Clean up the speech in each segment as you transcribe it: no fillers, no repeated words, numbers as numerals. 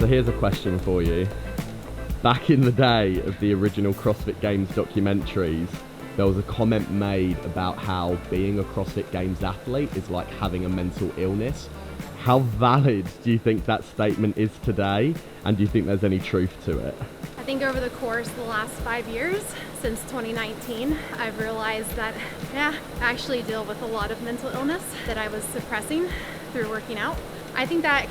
So here's a question for you. Back in the day of the original CrossFit Games documentaries, there was a comment made about how being a CrossFit Games athlete is like having a mental illness. How valid do you think that statement is today? And do you think there's any truth to it? I think over the course of the last 5 years, since 2019, I've realized that, I actually deal with a lot of mental illness that I was suppressing through working out. I think that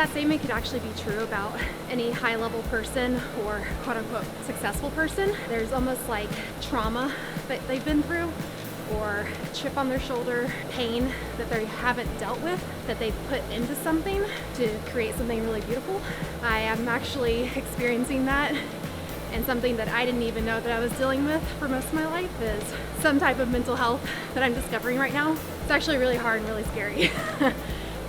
statement could actually be true about any high-level person or quote-unquote successful person. There's almost like trauma that they've been through, or a chip on their shoulder, pain that they haven't dealt with, that they've put into something to create something really beautiful. I am actually experiencing that, and something that I didn't even know that I was dealing with for most of my life is some type of mental health that I'm discovering right now. It's actually really hard and really scary.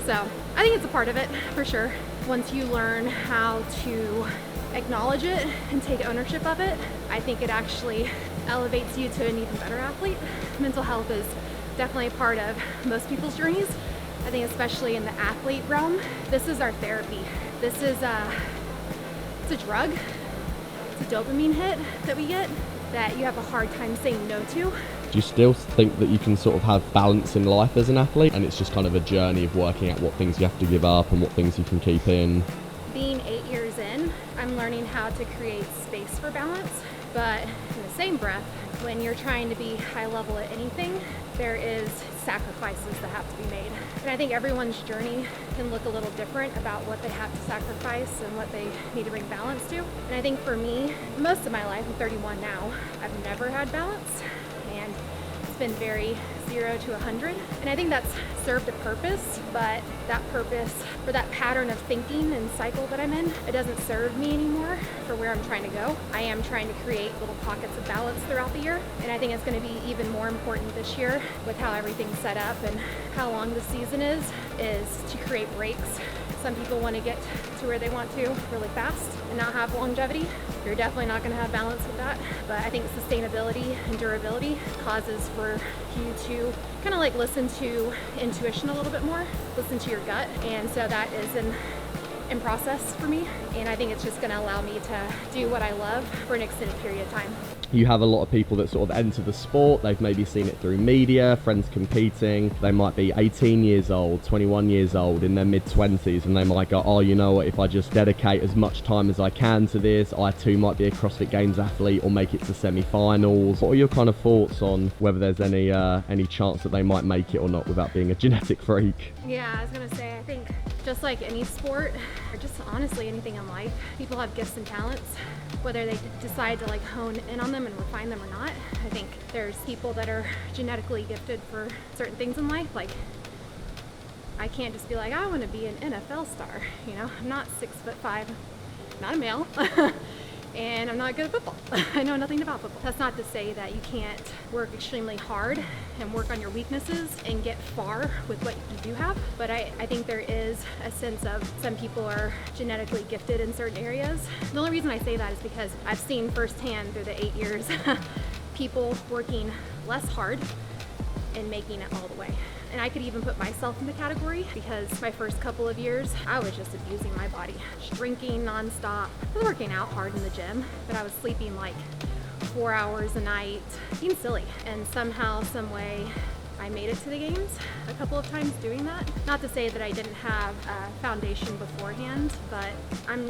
So I think it's a part of it, for sure. Once you learn how to acknowledge it and take ownership of it, I think it actually elevates you to an even better athlete. Mental health is definitely a part of most people's journeys. I think especially in the athlete realm, this is our therapy. This is it's a drug. It's a dopamine hit that we get that you have a hard time saying no to. Do you still think that you can sort of have balance in life as an athlete, and it's just kind of a journey of working out what things you have to give up and what things you can keep in? Being 8 years in, I'm learning how to create space for balance, but in the same breath, when you're trying to be high level at anything, there is sacrifices that have to be made. And I think everyone's journey can look a little different about what they have to sacrifice and what they need to bring balance to. And I think for me, most of my life, I'm 31 now, I've never had balance. And it's been very 0 to 100. And I think that's served a purpose, but that purpose, or that pattern of thinking and cycle that I'm in, it doesn't serve me anymore for where I'm trying to go. I am trying to create little pockets of balance throughout the year. And I think it's going to be even more important this year with how everything's set up and how long the season is to create breaks. Some people want to get to where they want to really fast and not have longevity. You're definitely not going to have balance with that. But I think sustainability and durability causes for you to kind of like listen to intuition a little bit more, listen to your gut. And so that is in process for me. And I think it's just going to allow me to do what I love for an extended period of time. You have a lot of people that sort of enter the sport, they've maybe seen it through media, friends competing, they might be 18 years old, 21 years old, in their mid-20s, and they might go, oh, you know what, if I just dedicate as much time as I can to this, I too might be a CrossFit Games athlete or make it to semi-finals. What are your kind of thoughts on whether there's any chance that they might make it or not without being a genetic freak? Yeah, I was gonna say, I think just like any sport, or just honestly anything in life, people have gifts and talents, whether they decide to like hone in on them and refine them or not. I think there's people that are genetically gifted for certain things in life. Like, I can't just be like, I want to be an NFL star. You know, I'm not 6'5", not a male, and I'm not good at football. I know nothing about football. That's not to say that you can't work extremely hard and work on your weaknesses and get far with what you do have. But I think there is a sense of some people are genetically gifted in certain areas. The only reason I say that is because I've seen firsthand through the 8 years people working less hard and making it all the way. And I could even put myself in the category because my first couple of years, I was just abusing my body. Just drinking nonstop. I was working out hard in the gym, but I was sleeping like 4 hours a night, being silly. And somehow, some way, I made it to the games a couple of times doing that. Not to say that I didn't have a foundation beforehand, but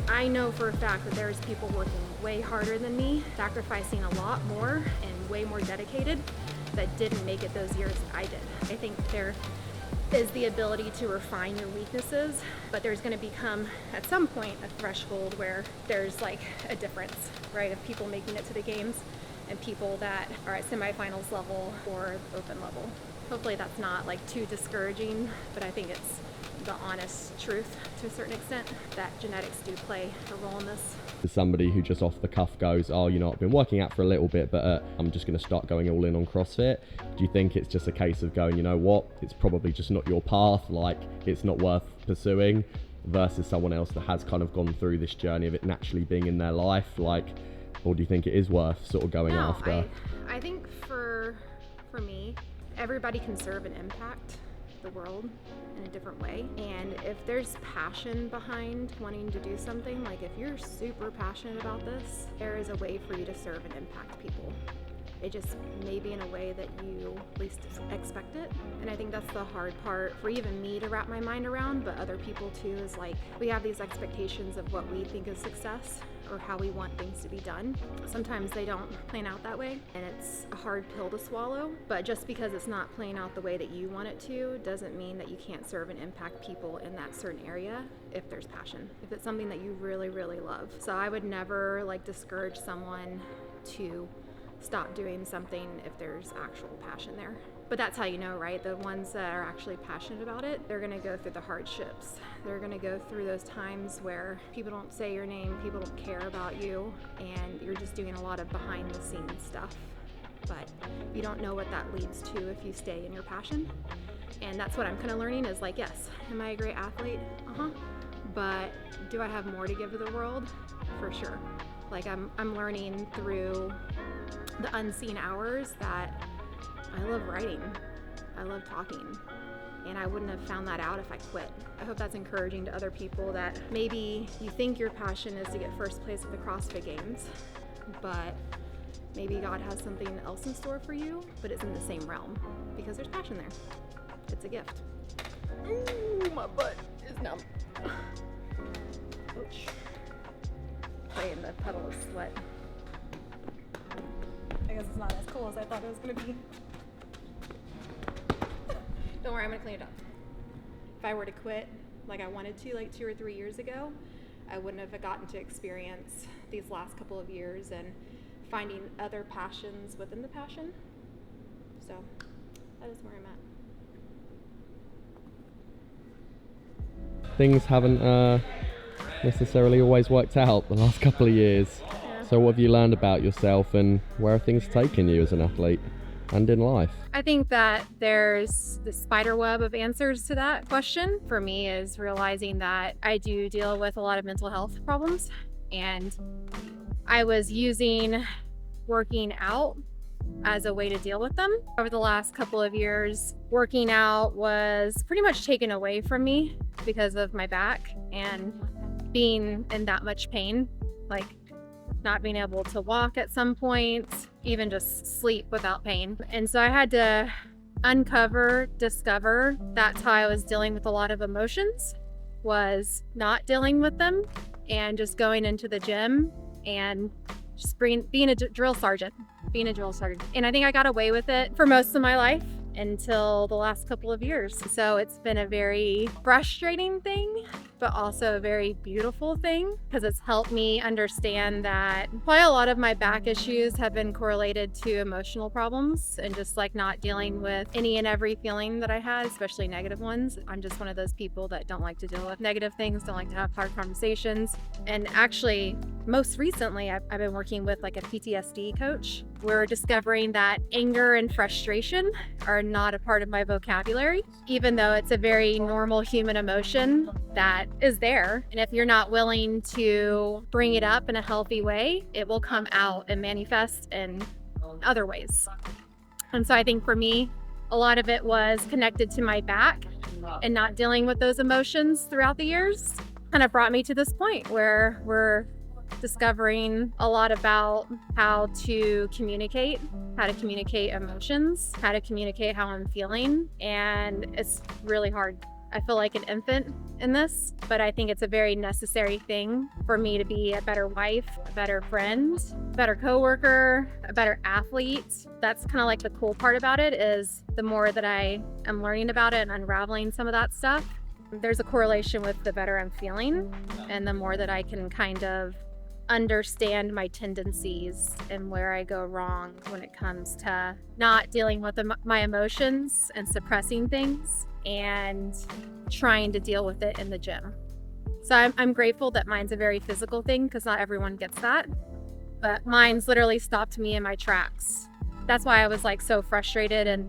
I know for a fact that there's people working way harder than me, sacrificing a lot more and way more dedicated, that didn't make it those years that I did. I think there is the ability to refine your weaknesses, but there's going to become at some point a threshold where there's like a difference, right, of people making it to the games and people that are at semifinals level or open level. Hopefully that's not like too discouraging, but I think it's the honest truth to a certain extent that genetics do play a role in this. As somebody who just off the cuff goes, oh, you know, I've been working out for a little bit, but I'm just going to start going all in on CrossFit. Do you think it's just a case of going, you know what, it's probably just not your path, like it's not worth pursuing, versus someone else that has kind of gone through this journey of it naturally being in their life, like, or do you think it is worth sort of going after? I think for me, everybody can serve an impact the world in a different way. And if there's passion behind wanting to do something, like if you're super passionate about this, there is a way for you to serve and impact people. It just may be in a way that you least expect it. And I think that's the hard part for even me to wrap my mind around, but other people too, is like we have these expectations of what we think is success or how we want things to be done. Sometimes they don't plan out that way, and it's a hard pill to swallow. But just because it's not playing out the way that you want it to doesn't mean that you can't serve and impact people in that certain area if there's passion, if it's something that you really, really love. So I would never like discourage someone to stop doing something if there's actual passion there. But that's how you know, right? The ones that are actually passionate about it, they're gonna go through the hardships. They're gonna go through those times where people don't say your name, people don't care about you, and you're just doing a lot of behind the scenes stuff. But you don't know what that leads to if you stay in your passion. And that's what I'm kind of learning is like, yes, am I a great athlete? But do I have more to give to the world? For sure. Like I'm learning through the unseen hours that I love writing, I love talking, and I wouldn't have found that out if I quit. I hope that's encouraging to other people that maybe you think your passion is to get first place at the CrossFit Games, but maybe God has something else in store for you, but it's in the same realm because there's passion there. It's a gift. Ooh, my butt is numb. Ouch. Playing the puddle of sweat. I guess it's not as cool as I thought it was gonna be. Don't worry, I'm gonna clean it up. If I were to quit like I wanted to like 2 or 3 years ago, I wouldn't have gotten to experience these last couple of years and finding other passions within the passion. So that is where I'm at. Things haven't necessarily always worked out the last couple of years. Yeah. So what have you learned about yourself, and where are things taking you as an athlete and in life? I think that there's the spider web of answers to that question. For me is realizing that I do deal with a lot of mental health problems, and I was using working out as a way to deal with them. Over the last couple of years, working out was pretty much taken away from me because of my back and being in that much pain, like not being able to walk at some points, even just sleep without pain. And so I had to discover that's how I was dealing with a lot of emotions, was not dealing with them and just going into the gym and just being a drill sergeant. And I think I got away with it for most of my life until the last couple of years. So it's been a very frustrating thing, but also a very beautiful thing, because it's helped me understand that probably a lot of my back issues have been correlated to emotional problems and just like not dealing with any and every feeling that I had, especially negative ones. I'm just one of those people that don't like to deal with negative things, don't like to have hard conversations. And actually, most recently, I've been working with like a PTSD coach. We're discovering that anger and frustration are not a part of my vocabulary, even though it's a very normal human emotion that is there. And if you're not willing to bring it up in a healthy way, it will come out and manifest in other ways. And so I think for me, a lot of it was connected to my back, and not dealing with those emotions throughout the years kind of brought me to this point where we're discovering a lot about how to communicate emotions, how to communicate how I'm feeling. And it's really hard. I feel like an infant in this, but I think it's a very necessary thing for me to be a better wife, a better friend, a better coworker, a better athlete. That's kind of like the cool part about it, is the more that I am learning about it and unraveling some of that stuff, there's a correlation with the better I'm feeling, and the more that I can kind of understand my tendencies and where I go wrong when it comes to not dealing with my emotions and suppressing things and trying to deal with it in the gym. So I'm grateful that mine's a very physical thing, because not everyone gets that, but mine's literally stopped me in my tracks. That's why I was like so frustrated and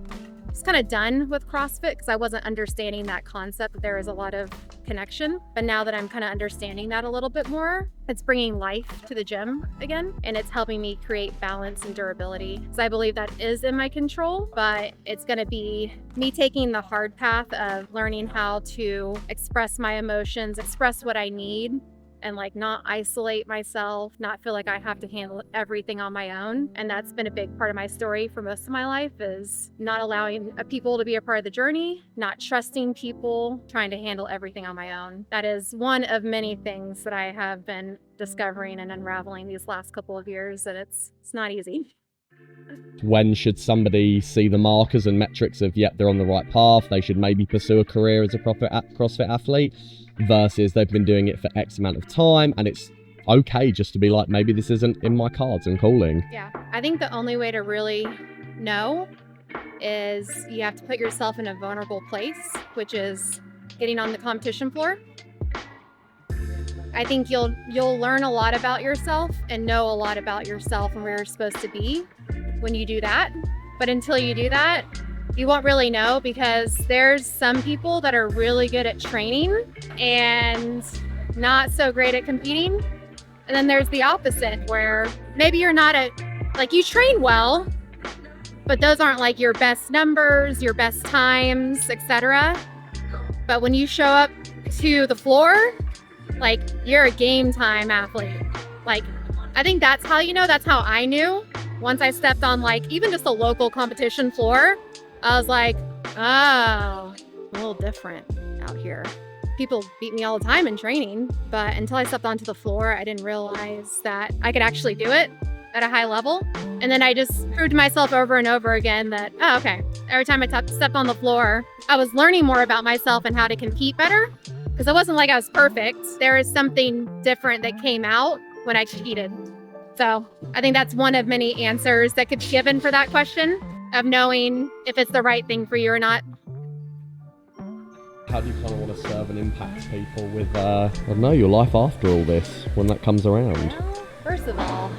just kind of done with CrossFit because I wasn't understanding that concept that there is a lot of connection. But now that I'm kind of understanding that a little bit more, it's bringing life to the gym again, and it's helping me create balance and durability. So I believe that is in my control, but it's going to be me taking the hard path of learning how to express my emotions, express what I need, and like not isolate myself, not feel like I have to handle everything on my own. And that's been a big part of my story for most of my life, is not allowing people to be a part of the journey, not trusting people, trying to handle everything on my own. That is one of many things that I have been discovering and unraveling these last couple of years, and it's not easy. When should somebody see the markers and metrics of, yep, they're on the right path, they should maybe pursue a career as a CrossFit athlete, versus they've been doing it for X amount of time and it's okay just to be like, maybe this isn't in my cards and calling? Yeah, I think the only way to really know is you have to put yourself in a vulnerable place, which is getting on the competition floor. I think you'll learn a lot about yourself and know a lot about yourself and where you're supposed to be when you do that. But until you do that, you won't really know, because there's some people that are really good at training and not so great at competing. And then there's the opposite, where maybe you're not like you train well, but those aren't like your best numbers, your best times, etc. But when you show up to the floor, like you're a game time athlete. Like, I think that's how you know, that's how I knew. Once I stepped on like even just a local competition floor, I was like, oh, a little different out here. People beat me all the time in training, but until I stepped onto the floor, I didn't realize that I could actually do it at a high level. And then I just proved to myself over and over again that, oh, okay, every time I stepped on the floor, I was learning more about myself and how to compete better, because it wasn't like I was perfect. There is something different that came out when I competed. So I think that's one of many answers that could be given for that question, of knowing if it's the right thing for you or not. How do you kind of want to serve and impact people with, I don't know, your life after all this, when that comes around? Well, first of all,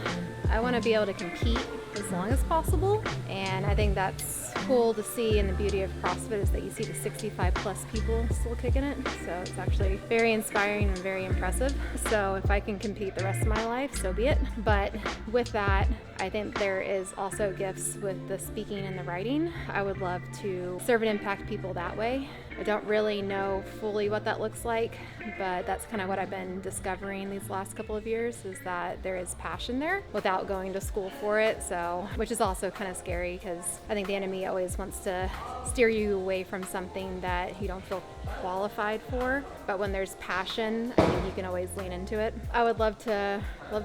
I want to be able to compete as long as possible. And I think that's cool to see, and the beauty of CrossFit is that you see the 65 plus people still kicking it. So it's actually very inspiring and very impressive. So if I can compete the rest of my life, so be it. But with that, I think there is also gifts with the speaking and the writing. I would love to serve and impact people that way. I don't really know fully what that looks like, but that's kind of what I've been discovering these last couple of years, is that there is passion there without going to school for it. So, which is also kind of scary, because I think the enemy always wants to steer you away from something that you don't feel qualified for. But when there's passion, I think you can always lean into it. I would love to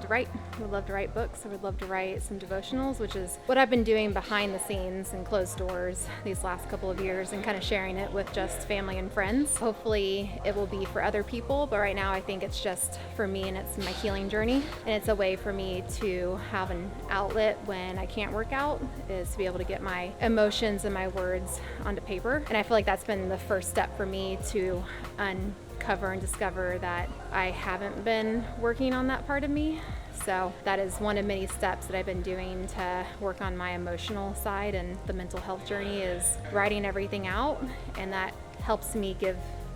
write. I would love to write books. I would love to write some devotionals, which is what I've been doing behind the scenes and closed doors these last couple of years, and kind of sharing it with just family and friends. Hopefully it will be for other people, but right now I think it's just for me, and it's my healing journey. And it's a way for me to have an outlet when I can't work out, is to be able to get my emotions and my words onto paper. And I feel like that's been the first step for me to uncover and discover that I haven't been working on that part of me. So that is one of many steps that I've been doing to work on my emotional side, and the mental health journey is writing everything out, and that helps me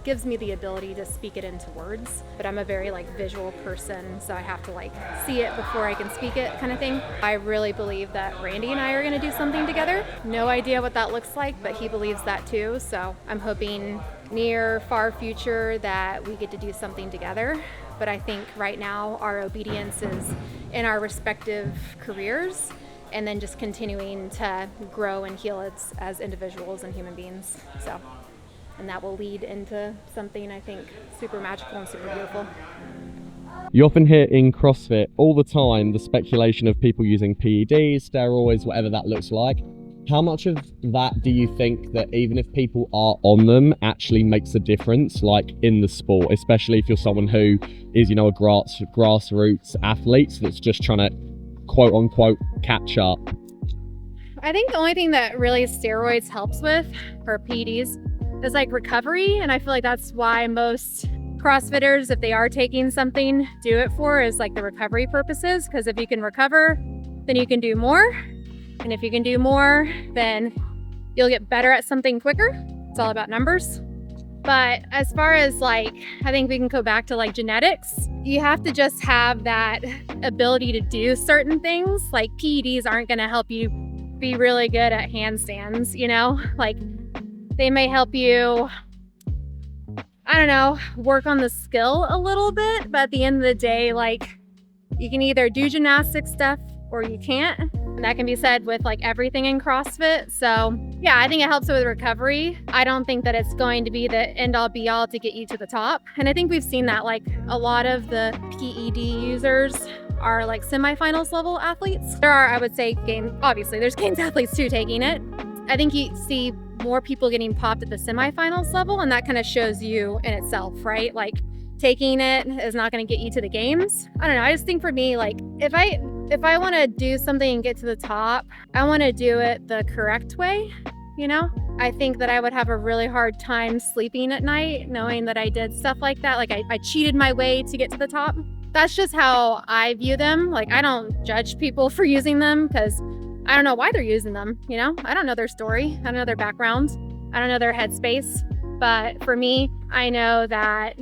gives me the ability to speak it into words. But I'm a very visual person, so I have to see it before I can speak it, kind of thing. I really believe that Randy and I are going to do something together. No idea what that looks like, but he believes that too. So I'm hoping near far future that we get to do something together. But I think right now our obedience is in our respective careers, and then just continuing to grow and heal as individuals and human beings. So, and that will lead into something I think super magical and super beautiful. You often hear in CrossFit all the time the speculation of people using PEDs, steroids, whatever that looks like. How much of that do you think that even if people are on them actually makes a difference, in the sport, especially if you're someone who is, a grassroots athlete that's just trying to quote unquote catch up? I think the only thing that really steroids helps with, or PEDs, is recovery. And I feel like that's why most CrossFitters, if they are taking something, do it for is the recovery purposes. Because if you can recover, then you can do more. And if you can do more, then you'll get better at something quicker. It's all about numbers. But as far as like, I think we can go back to like genetics. You have to just have that ability to do certain things. Like PEDs aren't going to help you be really good at handstands, you know? Like they may help you, I don't know, work on the skill a little bit, but at the end of the day, like you can either do gymnastic stuff or you can't. And that can be said with like everything in CrossFit. So yeah, I think it helps with recovery. I don't think that it's going to be the end all be all to get you to the top. And I think we've seen that like a lot of the PED users are like semifinals level athletes. There are, I would say, obviously there's games athletes too taking it. I think you see more people getting popped at the semifinals level, and that kind of shows you in itself, right? Like taking it is not going to get you to the games. I don't know. I just think for me, like if I want to do something and get to the top, I want to do it the correct way, you know? I think that I would have a really hard time sleeping at night knowing that I did stuff like that. Like I cheated my way to get to the top. That's just how I view them. Like I don't judge people for using them because I don't know why they're using them, you know? I don't know their story. I don't know their background. I don't know their headspace. But for me, I know that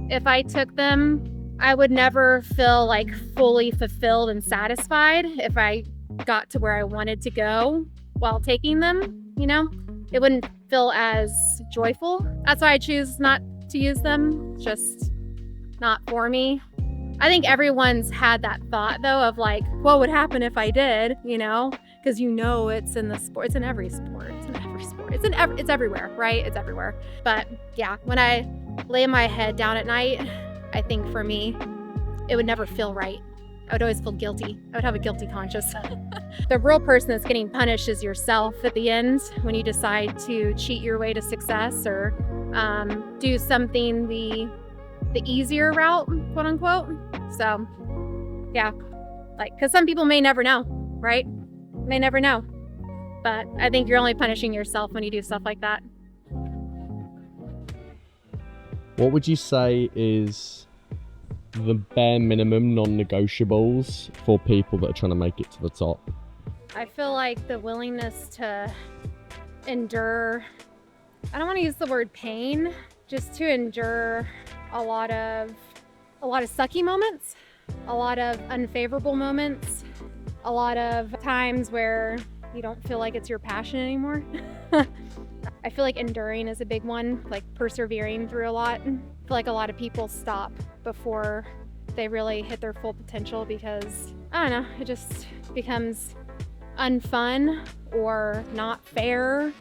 if I took them, I would never feel like fully fulfilled and satisfied if I got to where I wanted to go while taking them, you know? It wouldn't feel as joyful. That's why I choose not to use them. It's just not for me. I think everyone's had that thought though of like, what would happen if I did, you know? Because you know it's in the sport, it's in every sport, it's everywhere, right? It's everywhere. But yeah, when I lay my head down at night, I think for me, it would never feel right. I would always feel guilty. I would have a guilty conscience. The real person that's getting punished is yourself at the end when you decide to cheat your way to success or do something the easier route, quote unquote. So yeah, like, cause some people may never know, right? May never know. But I think you're only punishing yourself when you do stuff like that. What would you say is the bare minimum non-negotiables for people that are trying to make it to the top? I feel like the willingness to endure, I don't want to use the word pain, just to endure a lot of sucky moments, a lot of unfavorable moments, a lot of times where you don't feel like it's your passion anymore. I feel like enduring is a big one, like persevering through a lot. I feel like a lot of people stop before they really hit their full potential because, I don't know, it just becomes unfun or not fair,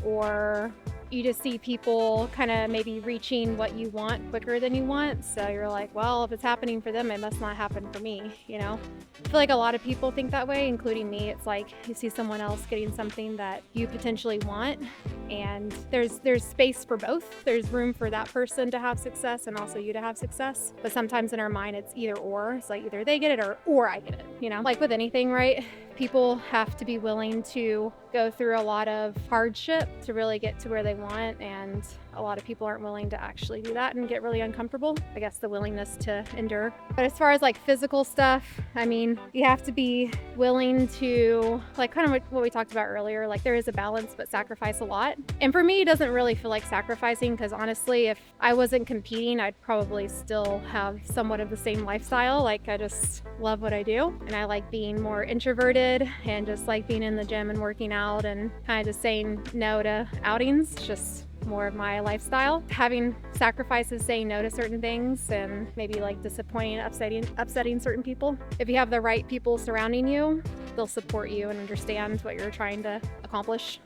or you just see people kind of maybe reaching what you want quicker than you want. So you're like, well, if it's happening for them, it must not happen for me, you know? I feel like a lot of people think that way, including me. It's like you see someone else getting something that you potentially want, and there's space for both. There's room for that person to have success and also you to have success. But sometimes in our mind, it's either or. It's like either they get it or I get it, you know? Like with anything, right? People have to be willing to go through a lot of hardship to really get to where they want, and a lot of people aren't willing to actually do that and get really uncomfortable. I guess the willingness to endure. But as far as like physical stuff, I mean, you have to be willing to, like kind of what we talked about earlier, like there is a balance but sacrifice a lot. And for me, it doesn't really feel like sacrificing, because honestly, if I wasn't competing, I'd probably still have somewhat of the same lifestyle. Like I just love what I do, and I like being more introverted and just like being in the gym and working out and kind of just saying no to outings. Just more of my lifestyle. Having sacrifices, saying no to certain things, and maybe like disappointing, upsetting certain people. If you have the right people surrounding you, they'll support you and understand what you're trying to accomplish.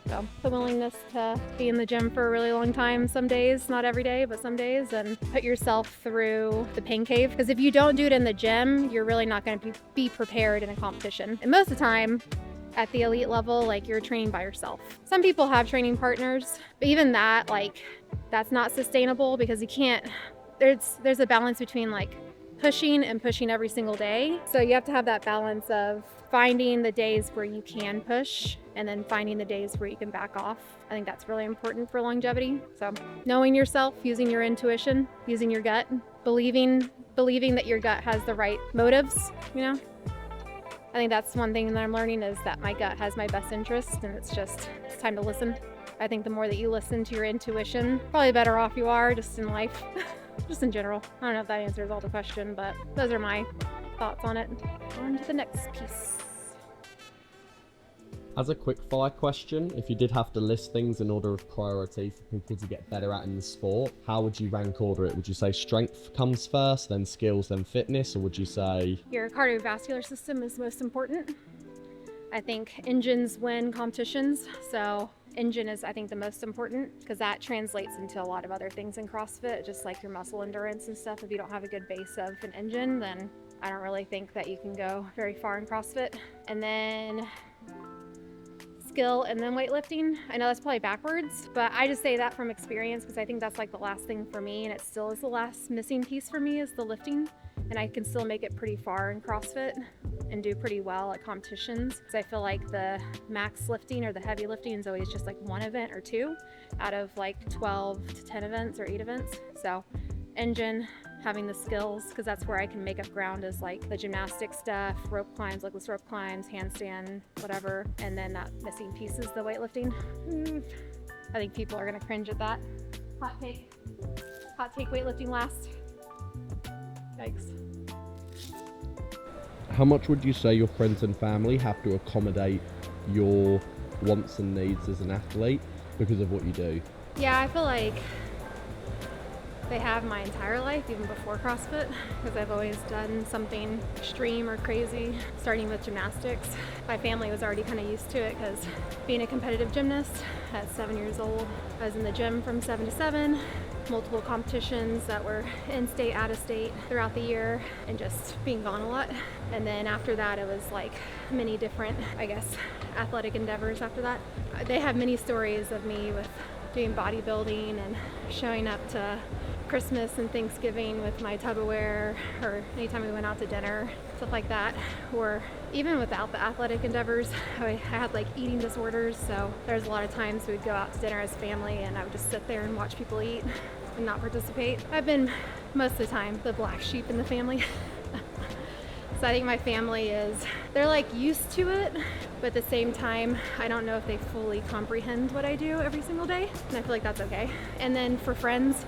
So the willingness to be in the gym for a really long time, some days, not every day, but some days, and put yourself through the pain cave. Because if you don't do it in the gym, you're really not going to be prepared in a competition. And most of the time, at the elite level, like you're training by yourself. Some people have training partners, but even that, like that's not sustainable, because you can't, there's a balance between like pushing and pushing every single day. So you have to have that balance of finding the days where you can push and then finding the days where you can back off. I think that's really important for longevity. So knowing yourself, using your intuition, using your gut, believing that your gut has the right motives, you know? I think that's one thing that I'm learning, is that my gut has my best interest, and it's time to listen. I think the more that you listen to your intuition, probably the better off you are just in life, just in general. I don't know if that answers all the question, but those are my thoughts on it. On to the next piece. As a quick fire question, if you did have to list things in order of priority for people to get better at in the sport, how would you rank order it? Would you say strength comes first, then skills, then fitness, or would you say your cardiovascular system is most important? I think engines win competitions, so engine is, I think, the most important, because that translates into a lot of other things in CrossFit, just like your muscle endurance and stuff. If you don't have a good base of an engine, then I don't really think that you can go very far in CrossFit. And then skill, and then weightlifting. I know that's probably backwards, but I just say that from experience, because I think that's like the last thing for me, and it still is the last missing piece for me, is the lifting. And I can still make it pretty far in CrossFit and do pretty well at competitions, because I feel like the max lifting or the heavy lifting is always just like one event or two out of like 12 to 10 events or 8 events. So engine, having the skills, because that's where I can make up ground, is like the gymnastic stuff, rope climbs, legless rope climbs, handstand, whatever. And then that missing piece is the weightlifting. I think people are gonna cringe at that. Hot take weightlifting last. Yikes. how much would you say your friends and family have to accommodate your wants and needs as an athlete because of what you do? Yeah, I feel like they have my entire life, even before CrossFit, because I've always done something extreme or crazy, starting with gymnastics. My family was already kind of used to it, because being a competitive gymnast at 7 years old, I was in the gym from 7 to 7, multiple competitions that were in-state, out-of-state throughout the year, and just being gone a lot. And then after that, it was like many different, I guess, athletic endeavors after that. They have many stories of me with doing bodybuilding and showing up to Christmas and Thanksgiving with my Tupperware, or anytime we went out to dinner, stuff like that. Or even without the athletic endeavors, I had like eating disorders, so there's a lot of times we'd go out to dinner as family and I would just sit there and watch people eat and not participate. I've been, most of the time, the black sheep in the family. So I think my family they're like used to it, but at the same time, I don't know if they fully comprehend what I do every single day, and I feel like that's okay. And then for friends,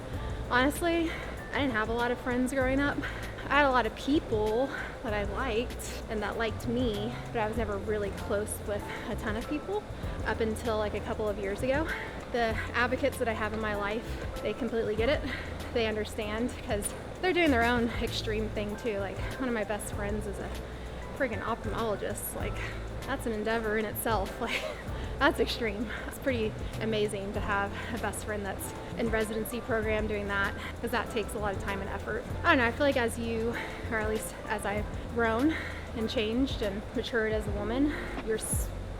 honestly, I didn't have a lot of friends growing up. I had a lot of people that I liked and that liked me, but I was never really close with a ton of people up until like a couple of years ago. The advocates that I have in my life, they completely get it. They understand, because they're doing their own extreme thing too. Like, one of my best friends is a freaking ophthalmologist. Like, that's an endeavor in itself. Like, that's extreme. It's pretty amazing to have a best friend that's in residency program doing that, because that takes a lot of time and effort. I don't know, I feel like as you, or at least as I've grown and changed and matured as a woman, your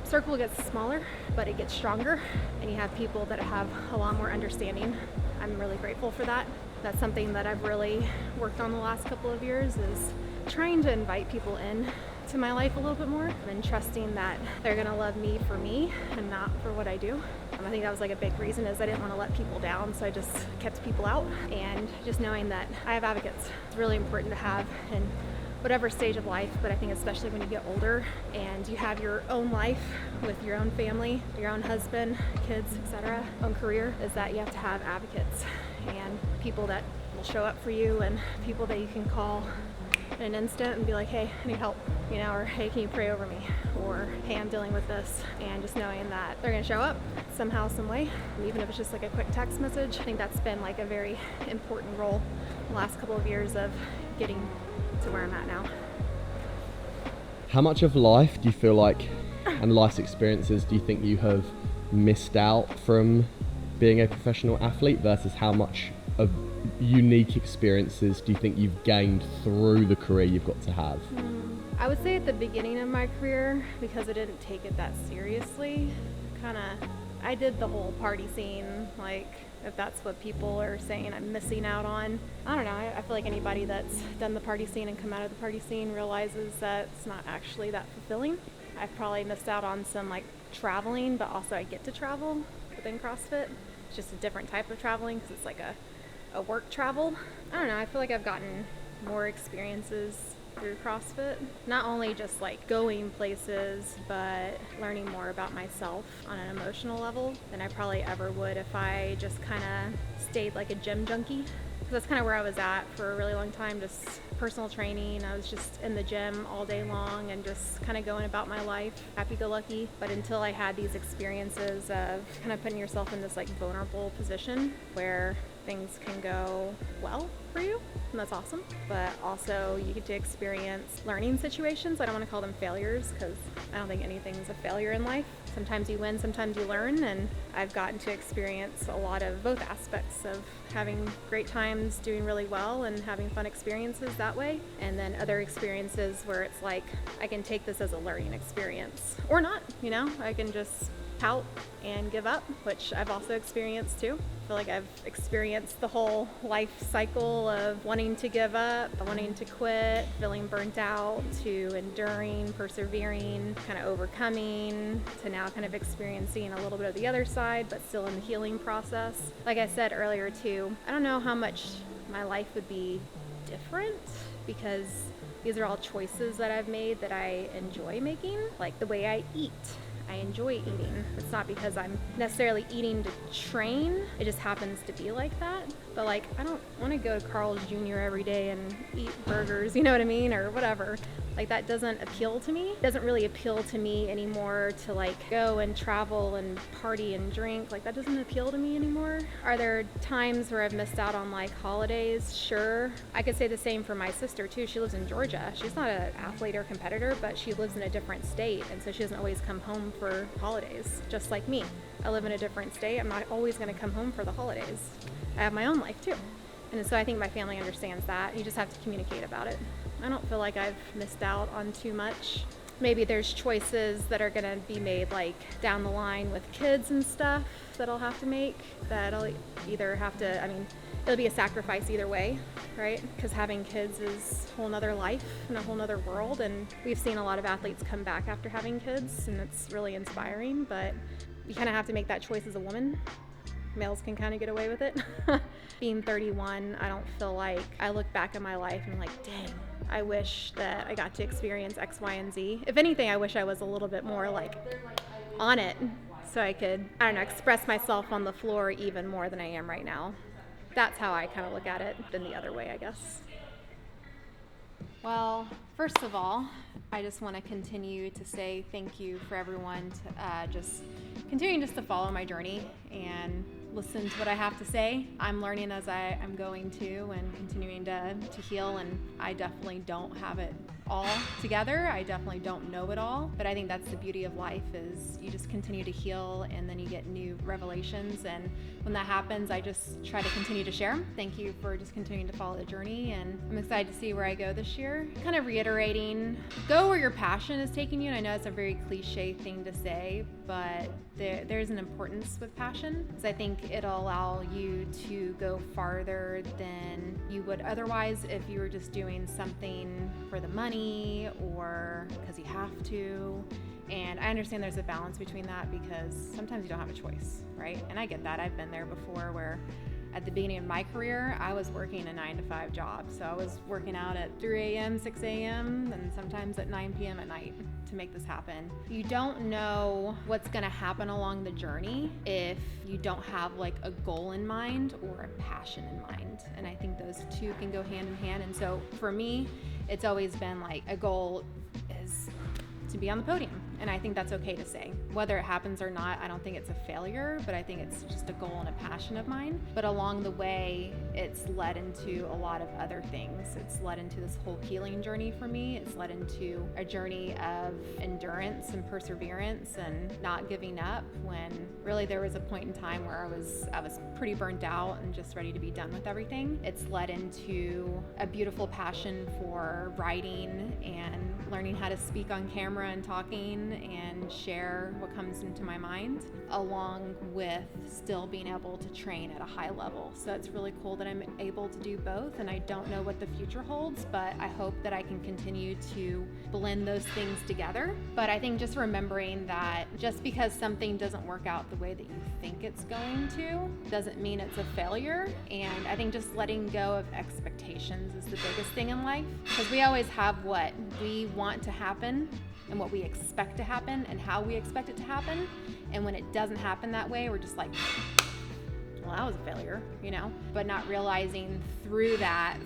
circle gets smaller, but it gets stronger, and you have people that have a lot more understanding. I'm really grateful for that. That's something that I've really worked on the last couple of years, is trying to invite people in to my life a little bit more, and trusting that they're gonna love me for me and not for what I do. I think that was like a big reason, is I didn't want to let people down, so I just kept people out. And just knowing that I have advocates, it's really important to have in whatever stage of life, but I think especially when you get older and you have your own life with your own family, your own husband, kids, etc., own career, is that you have to have advocates and people that will show up for you, and people that you can call in an instant and be like, hey, I need help, you know, or hey, can you pray over me, or hey, I'm dealing with this. And just knowing that they're gonna show up somehow, some way, and even if it's just like a quick text message. I think that's been like a very important role the last couple of years of getting to where I'm at now. How much of life do you feel like, and life's experiences, do you think you have missed out from being a professional athlete, versus how much of unique experiences do you think you've gained through the career you've got to have? I would say at the beginning of my career, because I didn't take it that seriously, I did the whole party scene, like, if that's what people are saying I'm missing out on. I don't know, I feel like anybody that's done the party scene and come out of the party scene realizes that it's not actually that fulfilling. I've probably missed out on some like traveling, but also I get to travel within CrossFit. It's just a different type of traveling, because it's like a work travel. I don't know, I feel like I've gotten more experiences through CrossFit. Not only just like going places, but learning more about myself on an emotional level than I probably ever would if I just kind of stayed like a gym junkie. That's kind of where I was at for a really long time, just personal training. I was just in the gym all day long and just kind of going about my life, happy-go-lucky. But until I had these experiences of kind of putting yourself in this like vulnerable position where things can go well for you, and that's awesome. But also you get to experience learning situations. I don't want to call them failures because I don't think anything's a failure in life. Sometimes you win, sometimes you learn, and I've gotten to experience a lot of both aspects of having great times, doing really well, and having fun experiences that way. And then other experiences where it's like, I can take this as a learning experience or not, you know, I can just pout and give up, which I've also experienced too. I feel like I've experienced the whole life cycle of wanting to give up, wanting to quit, feeling burnt out, to enduring, persevering, kind of overcoming, to now kind of experiencing a little bit of the other side, but still in the healing process. Like I said earlier too, I don't know how much my life would be different because these are all choices that I've made that I enjoy making, like the way I eat. I enjoy eating. It's not because I'm necessarily eating to train. It just happens to be like that. But like, I don't want to go to Carl's Jr. every day and eat burgers, you know what I mean? Or whatever. Like that doesn't appeal to me. It doesn't really appeal to me anymore to like go and travel and party and drink. Like that doesn't appeal to me anymore. Are there times where I've missed out on like holidays? Sure. I could say the same for my sister too. She lives in Georgia. She's not an athlete or competitor, but she lives in a different state. And so she doesn't always come home for holidays, just like me. I live in a different state. I'm not always going to come home for the holidays. I have my own life too. And so I think my family understands that. You just have to communicate about it. I don't feel like I've missed out on too much. Maybe there's choices that are gonna be made like down the line with kids and stuff that I'll have to make, that I'll either have to, I mean, it'll be a sacrifice either way, right? Because having kids is a whole nother life and a whole nother world. And we've seen a lot of athletes come back after having kids, and it's really inspiring, but you kind of have to make that choice as a woman. Males can kind of get away with it. Being 31, I don't feel like I look back at my life and I'm like, dang, I wish that I got to experience X, Y, and Z. If anything, I wish I was a little bit more like on it so I could, I don't know, express myself on the floor even more than I am right now. That's how I kind of look at it than the other way, I guess. Well, first of all, I just want to continue to say thank you for everyone to just continuing just to follow my journey and listen to what I have to say. I'm learning as I'm going to and continuing to heal, and I definitely don't have it all together. I definitely don't know it all, but I think that's the beauty of life, is you just continue to heal and then you get new revelations, and when that happens, I just try to continue to share. Thank you for just continuing to follow the journey, and I'm excited to see where I go this year. Kind of reiterating, go where your passion is taking you, and I know it's a very cliche thing to say, but there's an importance with passion, because I think it'll allow you to go farther than you would otherwise if you were just doing something for the money or because you have to. And I understand there's a balance between that, because sometimes you don't have a choice, right? And I get that. I've been there before, where at the beginning of my career, I was working a 9-to-5 job. So I was working out at 3 a.m., 6 a.m., and sometimes at 9 p.m. at night to make this happen. You don't know what's gonna happen along the journey if you don't have like a goal in mind or a passion in mind. And I think those two can go hand in hand. And so for me, it's always been like a goal is to be on the podium. And I think that's okay to say. Whether it happens or not, I don't think it's a failure, but I think it's just a goal and a passion of mine. But along the way, it's led into a lot of other things. It's led into this whole healing journey for me. It's led into a journey of endurance and perseverance and not giving up, when really there was a point in time where I was pretty burnt out and just ready to be done with everything. It's led into a beautiful passion for writing and learning how to speak on camera and talking in and share what comes into my mind, along with still being able to train at a high level. So it's really cool that I'm able to do both, and I don't know what the future holds, but I hope that I can continue to blend those things together. But I think just remembering that just because something doesn't work out the way that you think it's going to doesn't mean it's a failure. And I think just letting go of expectations is the biggest thing in life, because we always have what we want to happen and what we expect to happen and how we expect it to happen. And when it doesn't happen that way, we're just like, well, that was a failure, you know? But not realizing through that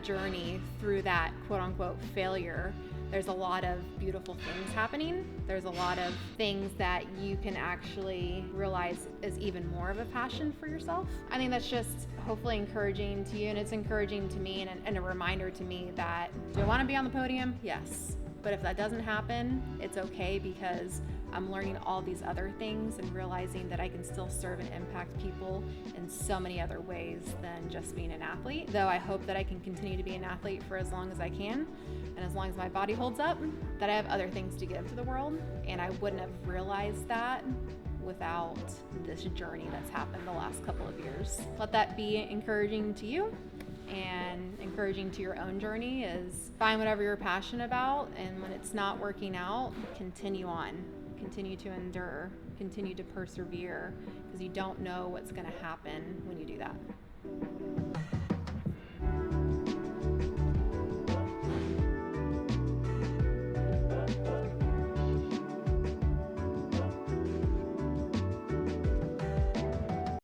journey, through that quote unquote failure, there's a lot of beautiful things happening. There's a lot of things that you can actually realize is even more of a passion for yourself. I think that's just hopefully encouraging to you, and it's encouraging to me and a reminder to me that, do I want to be on the podium? Yes. But if that doesn't happen, it's okay, because I'm learning all these other things and realizing that I can still serve and impact people in so many other ways than just being an athlete. Though I hope that I can continue to be an athlete for as long as I can, and as long as my body holds up, that I have other things to give to the world. And I wouldn't have realized that without this journey that's happened the last couple of years. Let that be encouraging to you, and encouraging to your own journey is find whatever you're passionate about, and when it's not working out, continue on. Continue to endure, continue to persevere, because you don't know what's going to happen when you do that.